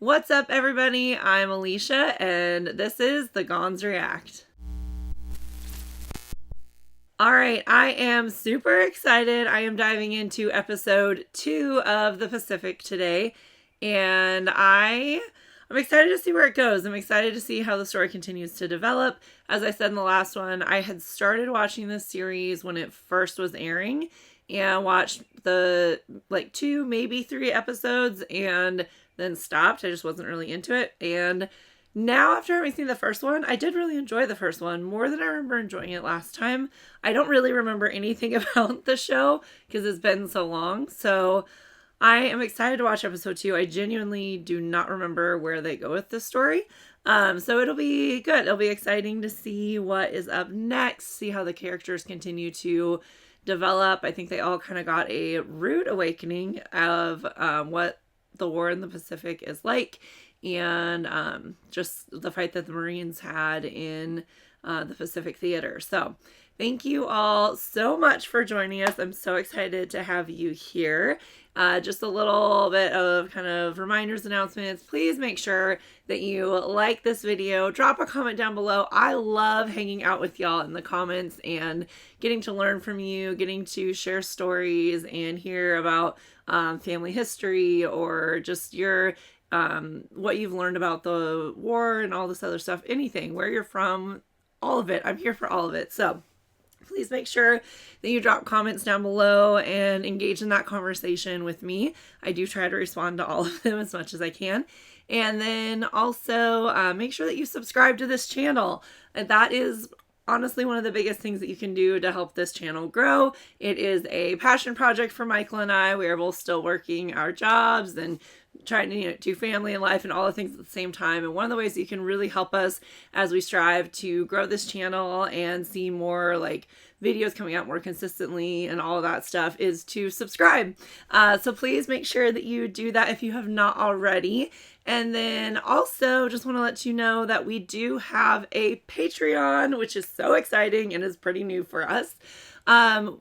What's up, everybody? I'm Alicia, and this is the Gaughans React. Alright, I am super excited. I am diving into episode 2 of The Pacific today, and I'm excited to see where it goes. I'm excited to see how the story continues to develop. As I said in the last one, I had started watching this series when it first was airing, and watched the 2, maybe 3 episodes, and then stopped. I just wasn't really into it. And now, after having seen the first one, I did really enjoy the first one more than I remember enjoying it last time. I don't really remember anything about the show because it's been so long. So I am excited to watch episode 2. I genuinely do not remember where they go with this story. So it'll be good. It'll be exciting to see what is up next, see how the characters continue to develop. I think they all kind of got a rude awakening of what the war in the Pacific is like, and just the fight that the Marines had in the Pacific Theater. So thank you all so much for joining us. I'm so excited to have you here. Just a little bit of kind of reminders, announcements. Please make sure that you like this video. Drop a comment down below. I love hanging out with y'all in the comments and getting to learn from you, getting to share stories and hear about family history or just your what you've learned about the war and all this other stuff. Anything, where you're from, all of it. I'm here for all of it. So please make sure that you drop comments down below and engage in that conversation with me. I do try to respond to all of them as much as I can. And then also make sure that you subscribe to this channel. That is honestly one of the biggest things that you can do to help this channel grow. It is a passion project for Michael and I. We are both still working our jobs and trying to do family and life and all the things at the same time. And one of the ways that you can really help us as we strive to grow this channel and see more videos coming out more consistently and all of that stuff is to subscribe. So please make sure that you do that if you have not already. And then also just want to let you know that we do have a Patreon, which is so exciting and is pretty new for us.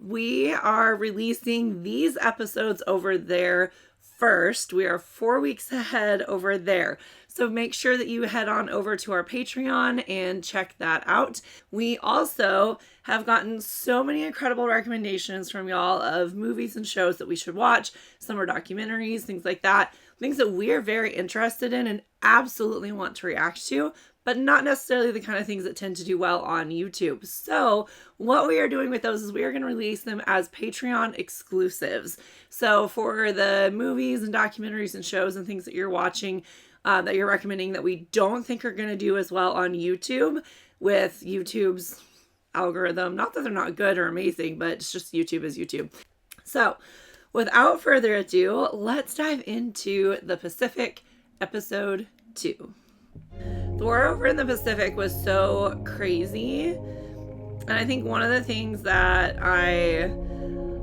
We are releasing these episodes over there first. We are 4 weeks ahead over there. So make sure that you head on over to our Patreon and check that out. We also have gotten so many incredible recommendations from y'all of movies and shows that we should watch, summer documentaries, things like that. Things that we're very interested in and absolutely want to react to, but not necessarily the kind of things that tend to do well on YouTube. So what we are doing with those is we are going to release them as Patreon exclusives. So for the movies and documentaries and shows and things that you're watching, that you're recommending that we don't think are going to do as well on YouTube with YouTube's algorithm, not that they're not good or amazing, but it's just YouTube is YouTube. So without further ado, let's dive into The Pacific, episode 2. The war over in the Pacific was so crazy. And I think one of the things that I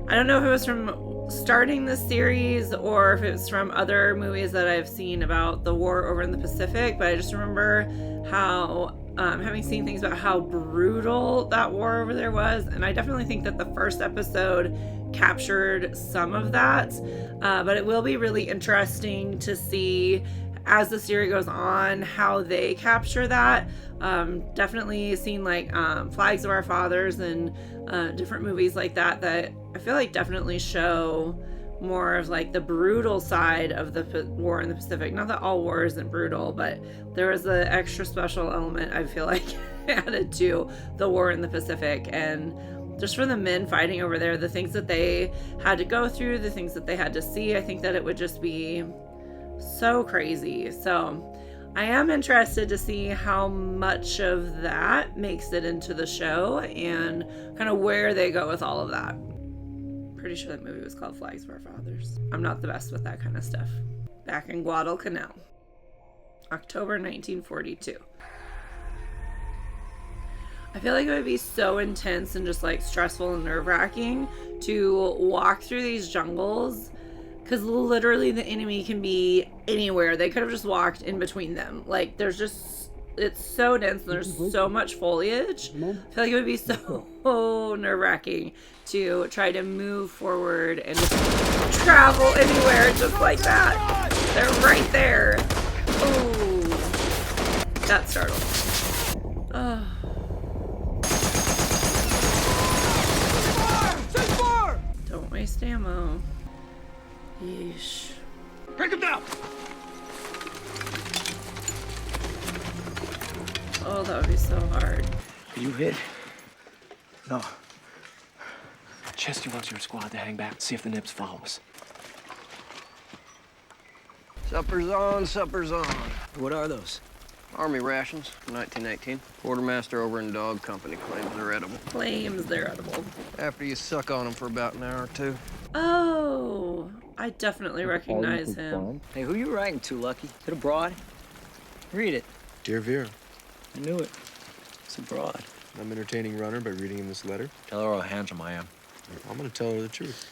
don't know if it was from starting this series or if it was from other movies that I've seen about the war over in the Pacific, but I just remember how having seen things about how brutal that war over there was. And I definitely think that the first episode captured some of that, but it will be really interesting to see as the series goes on how they capture that. Definitely seen Flags of Our Fathers and different movies like that I feel like definitely show more of the brutal side of the war in the Pacific. Not that all war isn't brutal, but there was an extra special element I feel like added to the war in the Pacific. And just for the men fighting over there, the things that they had to go through, the things that they had to see, I think that it would just be so crazy. So I am interested to see how much of that makes it into the show and kind of where they go with all of that. Pretty sure that movie was called Flags of Our Fathers. I'm not the best with that kind of stuff. Back in Guadalcanal, October 1942. I feel like it would be so intense and just stressful and nerve-wracking to walk through these jungles, because literally the enemy can be anywhere. They could have just walked in between them. It's so dense and there's so much foliage. I feel like it would be so nerve-wracking to try to move forward and just travel anywhere just like that. They're right there. Got startled. Oh. Don't waste ammo. Yeesh. Break him down! Oh, that would be so hard. Are you hit? No. Chesty wants your squad to hang back, see if the Nips follow us. Supper's on, supper's on. What are those? Army rations from 1918. Quartermaster over in Dog Company claims they're edible. Claims they're edible. After you suck on them for about an hour or two. Oh, I definitely recognize him. Hey, who you writing to, Lucky? Is it abroad? Read it. Dear Vera, I knew it. It's abroad. I'm entertaining Runner by reading him this letter. Tell her how handsome I am. I'm gonna tell her the truth.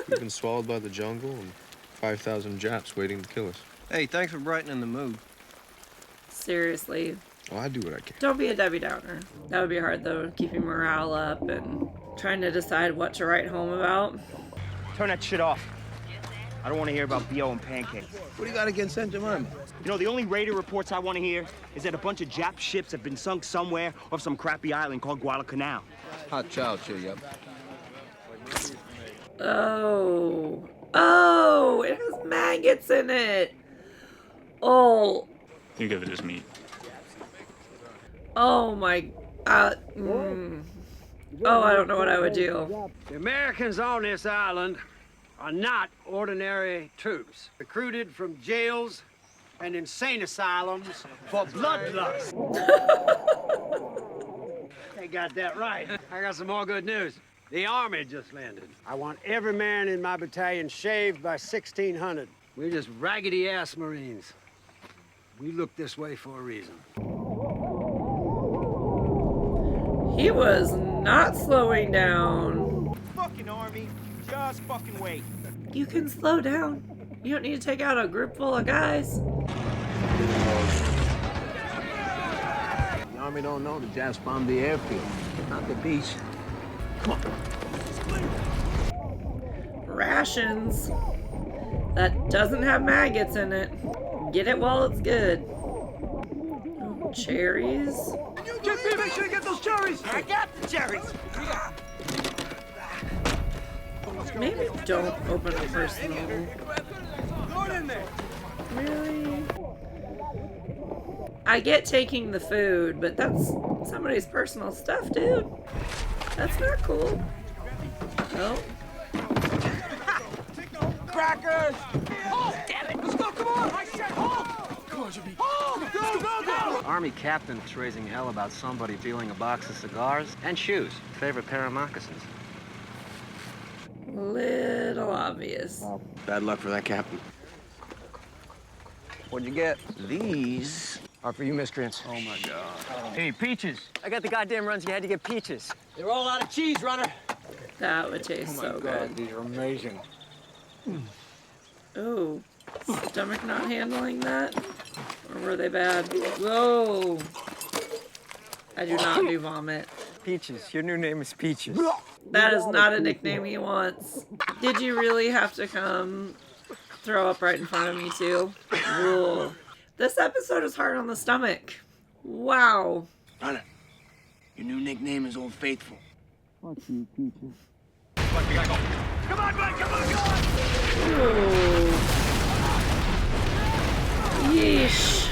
We've been swallowed by the jungle and 5,000 Japs waiting to kill us. Hey, thanks for brightening the mood. Seriously. Oh, I do what I can. Don't be a Debbie Downer. That would be hard, though, keeping morale up and trying to decide what to write home about. Turn that shit off. I don't want to hear about B.O. and pancakes. What do you got against Saint Jemima? You know, the only raider reports I want to hear is that a bunch of Jap ships have been sunk somewhere off some crappy island called Guadalcanal. Hot chow, cheer you up. Oh. Oh, it has maggots in it. Oh. You give it as meat. Oh my. Oh, I don't know what I would do. The Americans on this island are not ordinary troops, recruited from jails and insane asylums for bloodlust. They got that right. I got some more good news. The Army just landed. I want every man in my battalion shaved by 1600. We're just raggedy-ass Marines. We look this way for a reason. He was not slowing down. Fucking Army, just fucking wait. You can slow down. You don't need to take out a group full of guys. The Army don't know the Japs bombed the airfield, not the beach. Come on. Rations. That doesn't have maggots in it. Get it while it's good. Oh, cherries. Make sure you get those cherries! I got the cherries. Maybe don't open a personal. Throw it in there. Really? I get taking the food, but that's somebody's personal stuff, dude. That's not cool. Oh. Crackers! Oh, damn it! Let's go, come on! I said hold! Come on, Jimmy. Hold! Go, go, go! Army captain's raising hell about somebody dealing a box of cigars and shoes. Favorite pair of moccasins. Little obvious. Bad luck for that captain. What'd you get? These are for you miscreants. Oh my God. Hey, Peaches. I got the goddamn runs. You had to get peaches. They're all out of cheese, Runner. That would taste so good. These are amazing. Oh, stomach not handling that? Or were they bad? Whoa. I do not do vomit. Peaches. Your new name is Peaches. That is not a nickname he wants. Did you really have to come throw up right in front of me too? Ugh. This episode is hard on the stomach. Wow. Runner, your new nickname is Old Faithful. Fuck you, Peaches. Come on, bud, come on, come on! Ooh. Yeesh.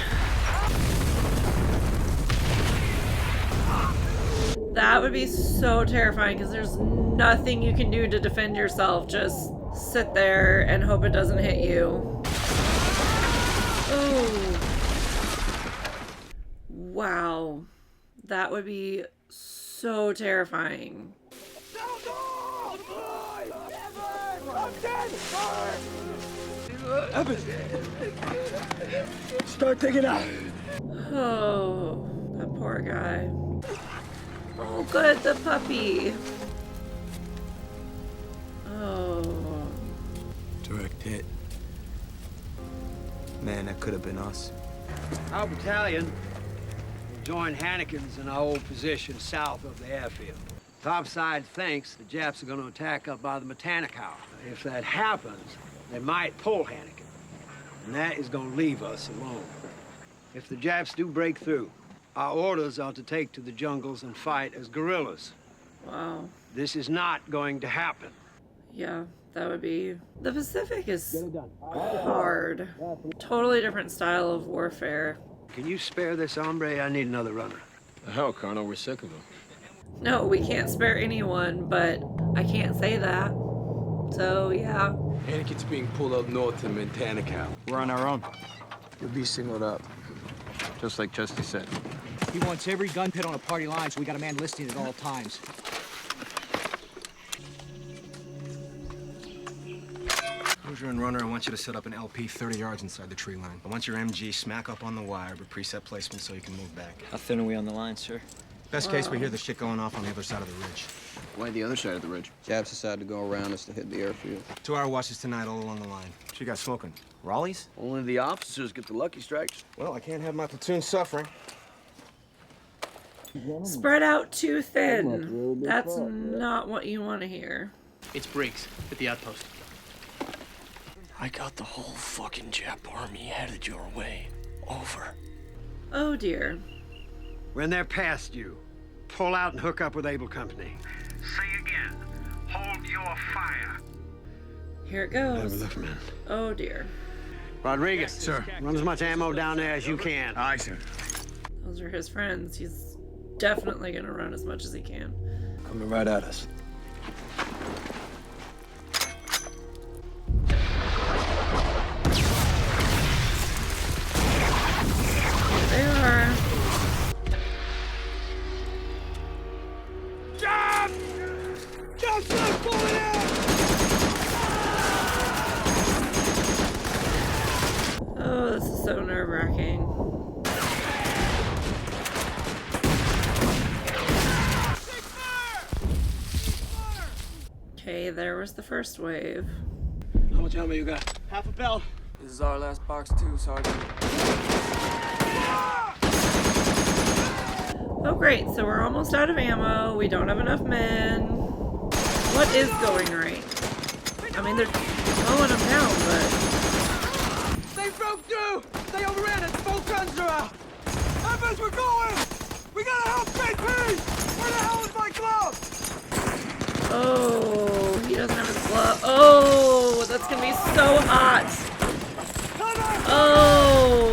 That would be so terrifying because there's nothing you can do to defend yourself. Just sit there and hope it doesn't hit you. Oh. Wow. That would be so terrifying. Start digging out. Oh, that poor guy. Oh, good, the puppy. Oh. Direct hit. Man, that could have been us. Our battalion will join Hannikin's in our old position south of the airfield. Topside thinks the Japs are going to attack up by the Matanikau. If that happens, they might pull Hannikin, and that is going to leave us alone. If the Japs do break through, our orders are to take to the jungles and fight as guerrillas. Wow. This is not going to happen. Yeah, that would be... The Pacific is hard. Totally different style of warfare. Can you spare this hombre? I need another runner. The hell, Colonel, we're sick of him. No, we can't spare anyone, but I can't say that. So, yeah. Anakin's being pulled up north to Matanikau. We're on our own. You'll be singled up. Just like Chesty said. He wants every gun pit on a party line, so we got a man listening at all times. Cruiser and runner, I want you to set up an LP 30 yards inside the tree line. I want your MG smack up on the wire with preset placement so you can move back. How thin are we on the line, sir? Best case, we hear the shit going off on the other side of the ridge. Why the other side of the ridge? Japs decided to go around us to hit the airfield. 2-hour watches tonight all along the line. What you got smoking? Raleighs? Only the officers get the lucky strikes. Well, I can't have my platoon suffering. Spread out too thin. That's not what you want to hear. It's Briggs at the outpost. I got the whole fucking Jap army headed your way. Over. Oh dear. When they're past you, pull out and hook up with Able Company. Say again. Hold your fire. Here it goes. Look, man. Oh dear. Rodriguez. Sir. Run as much ammo down there as you can. Aye, sir. Those are his friends. He's definitely gonna run as much as he can. Coming right at us. They are. Jump! Jump, sir! Pull it in! Oh, this is so nerve-wracking. Okay, there was the first wave. How much ammo you got? Half a bell. This is our last box too, Sergeant. Oh great, so we're almost out of ammo. We don't have enough men. What is going right? I mean, they're mowing them down, but... They broke through! They overran us! Both guns are out! How fast we're going? We gotta help JP! Where the hell is my glove? Oh, he doesn't have his glove. Oh, that's gonna be so hot. Oh.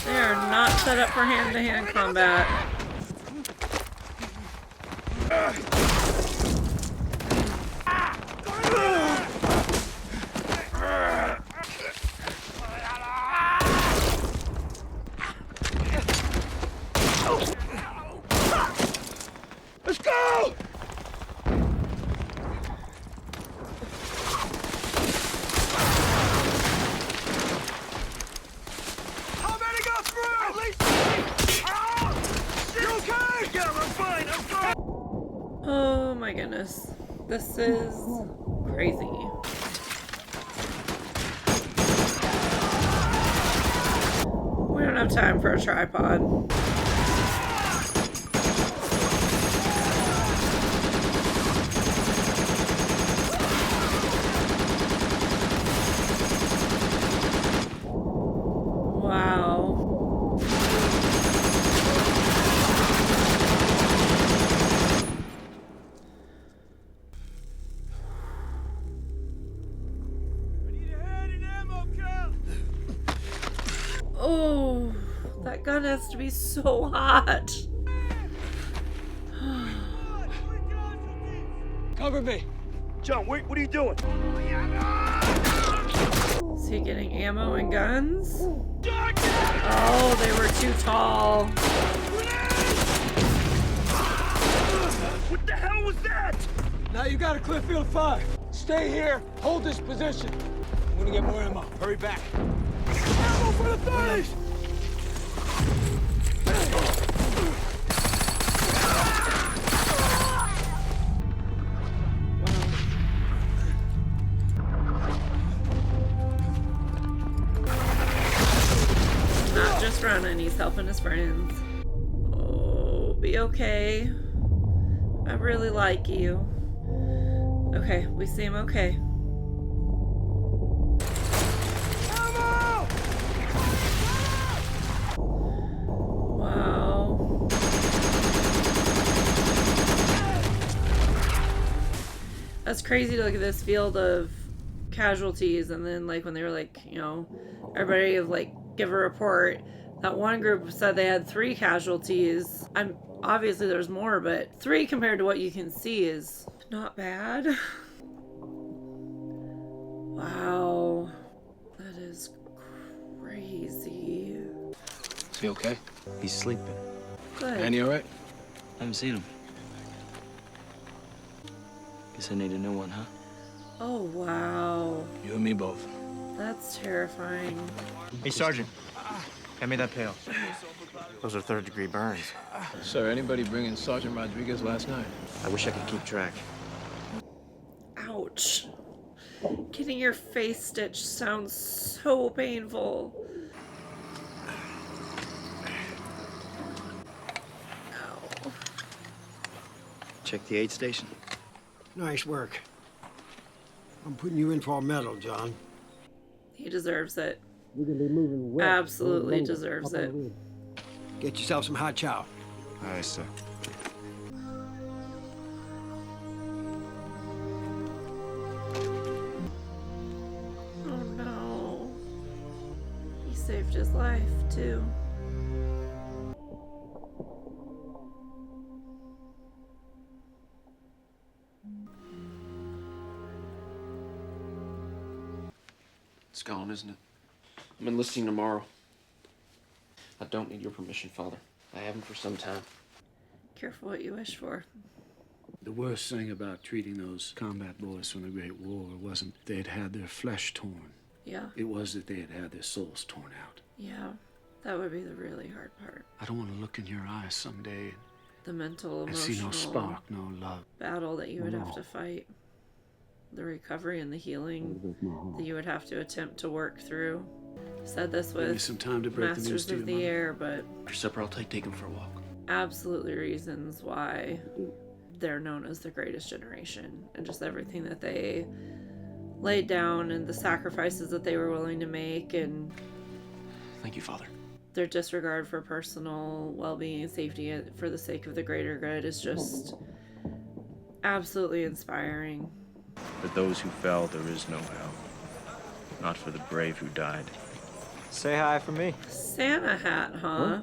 They are not set up for hand-to-hand combat. Let's go! How many got through? At least three! You okay? Yeah, I'm fine. I'm fine. Oh my goodness. This is crazy. We don't have time for a tripod. Wow. Oh, that gun has to be so hot. Cover me. John, wait, what are you doing? Is he getting ammo and guns? Oh, they were too tall. What the hell was that? Now you got a clear field of fire. Stay here. Hold this position. I'm gonna get more ammo. Hurry back. Ammo for the 30s! Not just running, he's helping his friends. Oh, be okay. I really like you. Okay, we seem okay. Wow. That's crazy to look at this field of casualties, and then like when they were like, you know, everybody of like give a report. That one group said they had 3 casualties. I'm obviously there's more, but 3 compared to what you can see is not bad. Wow. That is crazy. Is he okay? He's sleeping. Good. Annie all right? Haven't seen him. Guess I need a new one, huh? Oh, wow. You and me both. That's terrifying. Hey, Sergeant. Hand me that pail. Those are third-degree burns. Sir, anybody bring in Sergeant Rodriguez last night? I wish I could keep track. Ouch. Getting your face stitched sounds so painful. Ow. Check the aid station. Nice work. I'm putting you in for a medal, John. He deserves it. We're gonna be moving west. Absolutely deserves it. Get yourself some hot chow. Aye, sir. Oh no. He saved his life too. It's gone, isn't it? I'm enlisting tomorrow. I don't need your permission, Father. I haven't for some time. Careful what you wish for. The worst thing about treating those combat boys from the Great War wasn't they'd had their flesh torn. Yeah. It was that they had had their souls torn out. Yeah. That would be the really hard part. I don't want to look in your eyes someday The mental, and see emotional no spark, no love. battle that you would have to fight. The recovery and the healing that you would have to attempt to work through. Said this Give me with some time to break the news Masters to of you, the Mother. Air, but For supper, I'll take him for a walk. absolutely reasons why they're known as the greatest generation, and just everything that they laid down and the sacrifices that they were willing to make, and Thank you, Father. their disregard for personal well-being and safety for the sake of the greater good is just absolutely inspiring. For those who fell, there is no hell. Not for the brave who died. Say hi for me. Santa hat, huh?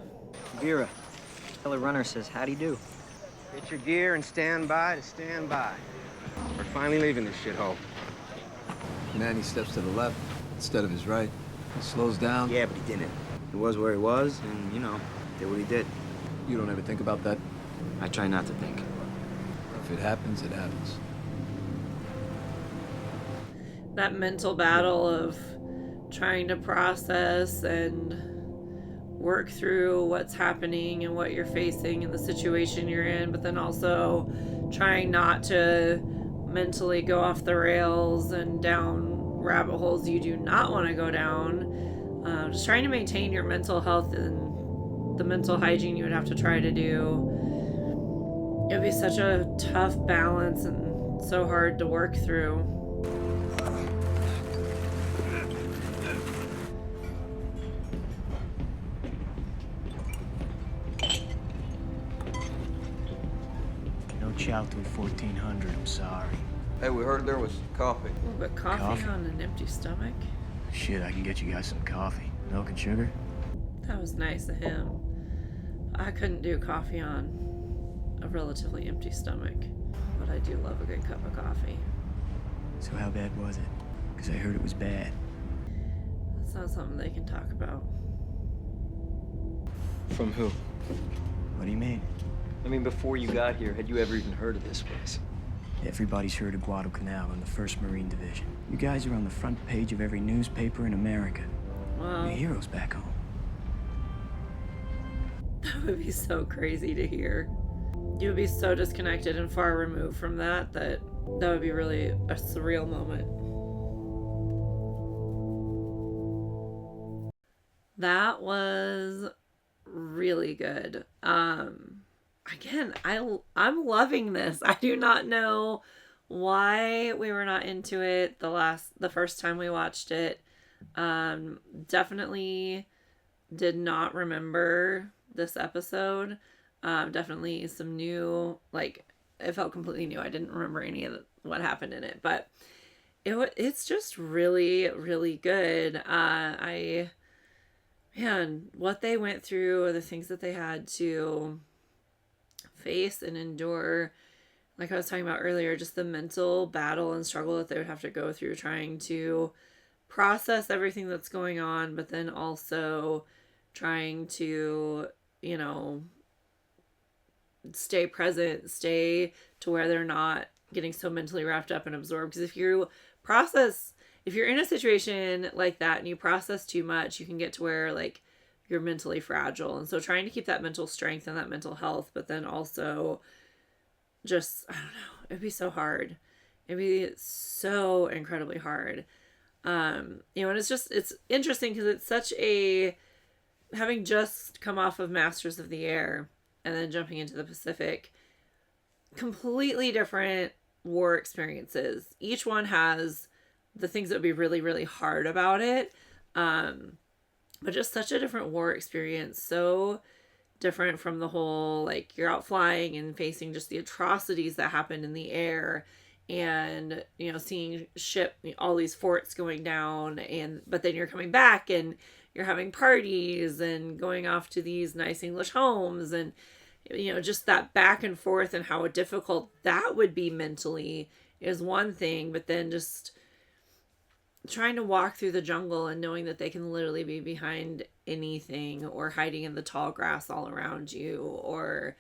Vera, fellow runner says, howdy do. Get your gear and stand by to stand by. We're finally leaving this shithole. Manny steps to the left instead of his right. He slows down. Yeah, but he didn't. He was where he was, and, you know, did what he did. You don't ever think about that? I try not to think. If it happens, it happens. That mental battle of trying to process and work through what's happening and what you're facing and the situation you're in, but then also trying not to mentally go off the rails and down rabbit holes you do not want to go down. Just trying to maintain your mental health and the mental hygiene you would have to try to do. It would be such a tough balance and so hard to work through. No chow till 1400, I'm sorry. Hey, we heard there was coffee. A little bit coffee Coffee? on an empty stomach. Shit, I can get you guys some coffee. Milk and sugar? That was nice of him. I couldn't do coffee on a relatively empty stomach, but I do love a good cup of coffee. So how bad was it? Because I heard it was bad. That's not something they can talk about. From who? What do you mean? I mean, before you got here, had you ever even heard of this place? Everybody's heard of Guadalcanal and the 1st Marine Division. You guys are on the front page of every newspaper in America. Wow. You're heroes back home. That would be so crazy to hear. You would be so disconnected and far removed from that would be really a surreal moment. That was really good. again, I'm loving this. I do not know why we were not into it the first time we watched it. Definitely did not remember this episode. Definitely some new, like, it felt completely new. I didn't remember any of what happened in it, but it's just really, really good. Man, what they went through, the things that they had to face and endure, like I was talking about earlier, just the mental battle and struggle that they would have to go through trying to process everything that's going on, but then also trying to, stay present, stay to where they're not getting so mentally wrapped up and absorbed. Because if you're in a situation like that and you process too much, you can get to where, like, you're mentally fragile. And so trying to keep that mental strength and that mental health, but then also just, I don't know, it'd be so hard. It'd be so incredibly hard. And it's interesting because it's such having just come off of Masters of the Air and then jumping into the Pacific, completely different war experiences. Each one has the things that would be really, really hard about it. But just such a different war experience. So different from the whole, like, you're out flying and facing just the atrocities that happen in the air and, seeing all these forts going down, but then you're coming back and you're having parties and going off to these nice English homes, and, just that back and forth and how difficult that would be mentally is one thing, but then just trying to walk through the jungle and knowing that they can literally be behind anything or hiding in the tall grass all around you, or,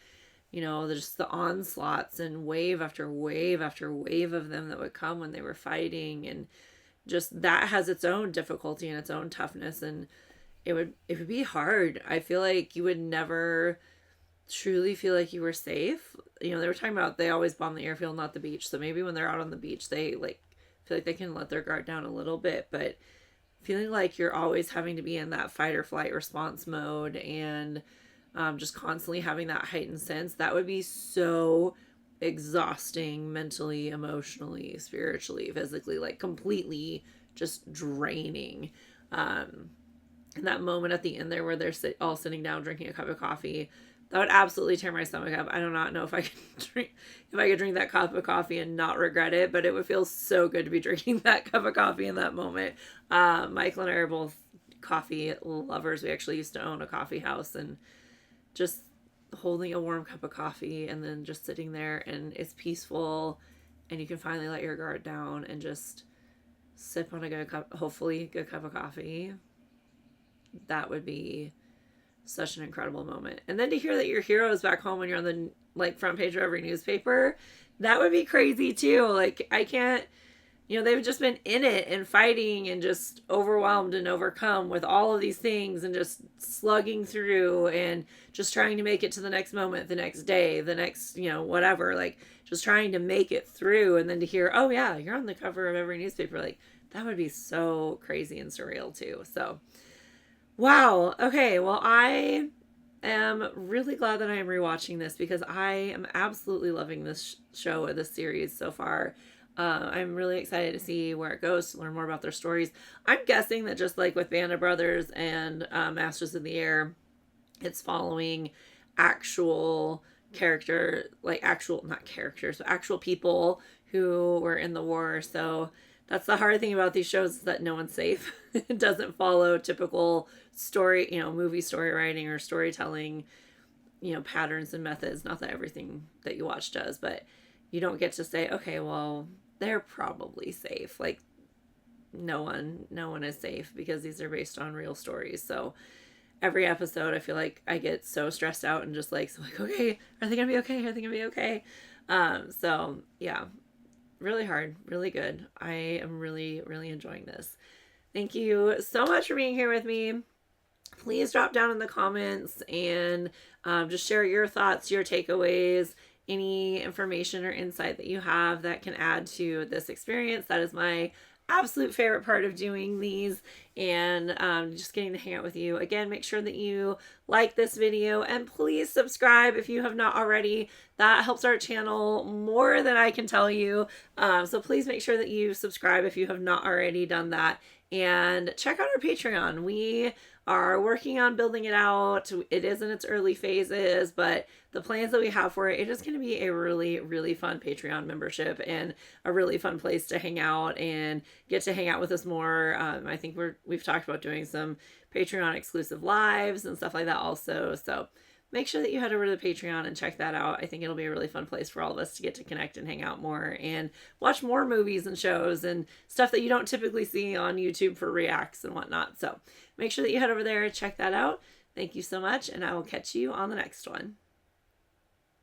just the onslaughts and wave after wave after wave of them that would come when they were fighting. And just that has its own difficulty and its own toughness. And it would be hard. I feel like you would never truly feel like you were safe. They were talking about they always bomb the airfield, not the beach. So maybe when they're out on the beach, they feel like they can let their guard down a little bit, but feeling like you're always having to be in that fight or flight response mode and just constantly having that heightened sense, that would be so exhausting mentally, emotionally, spiritually, physically, like completely just draining. And that moment at the end there where they're all sitting down drinking a cup of coffee, that would absolutely tear my stomach up. I do not know if I could drink that cup of coffee and not regret it, but it would feel so good to be drinking that cup of coffee in that moment. Michael and I are both coffee lovers. We actually used to own a coffee house, and just holding a warm cup of coffee and then just sitting there, and it's peaceful, and you can finally let your guard down and just sip on a good cup, hopefully good cup of coffee. That would be such an incredible moment. And then to hear that your hero is back home when you're on the front page of every newspaper, that would be crazy too. Like, I can't, they've just been in it and fighting and just overwhelmed and overcome with all of these things and just slugging through and just trying to make it to the next moment, the next day, the next, whatever, like just trying to make it through. And then to hear, oh yeah, you're on the cover of every newspaper, like that would be so crazy and surreal too. So wow. Okay. Well, I am really glad that I am rewatching this because I am absolutely loving this show or this series so far. I'm really excited to see where it goes, to learn more about their stories. I'm guessing that just like with Band of Brothers and Masters of the Air, it's following actual not characters, but actual people who were in the war. So that's the hard thing about these shows, is that no one's safe. It doesn't follow typical story, movie story writing or storytelling, patterns and methods. Not that everything that you watch does, but you don't get to say, okay, well, they're probably safe. Like no one is safe because these are based on real stories. So every episode, I feel like I get so stressed out and just like, okay, are they gonna be okay? Are they gonna be okay? So yeah, really hard, really good. I am really, really enjoying this. Thank you so much for being here with me. Please drop down in the comments and just share your thoughts, your takeaways, any information or insight that you have that can add to this experience. That is my absolute favorite part of doing these, and just getting to hang out with you. Again, make sure that you like this video, and please subscribe if you have not already. That helps our channel more than I can tell you. So please make sure that you subscribe if you have not already done that. And check out our Patreon. We are working on building it out. It is in its early phases, but the plans that we have for it, it is going to be a really, really fun Patreon membership and a really fun place to hang out and get to hang out with us more. I think we've talked about doing some Patreon exclusive lives and stuff like that also. So make sure that you head over to the Patreon and check that out. I think it'll be a really fun place for all of us to get to connect and hang out more and watch more movies and shows and stuff that you don't typically see on YouTube for reacts and whatnot. So make sure that you head over there and check that out. Thank you so much, and I will catch you on the next one.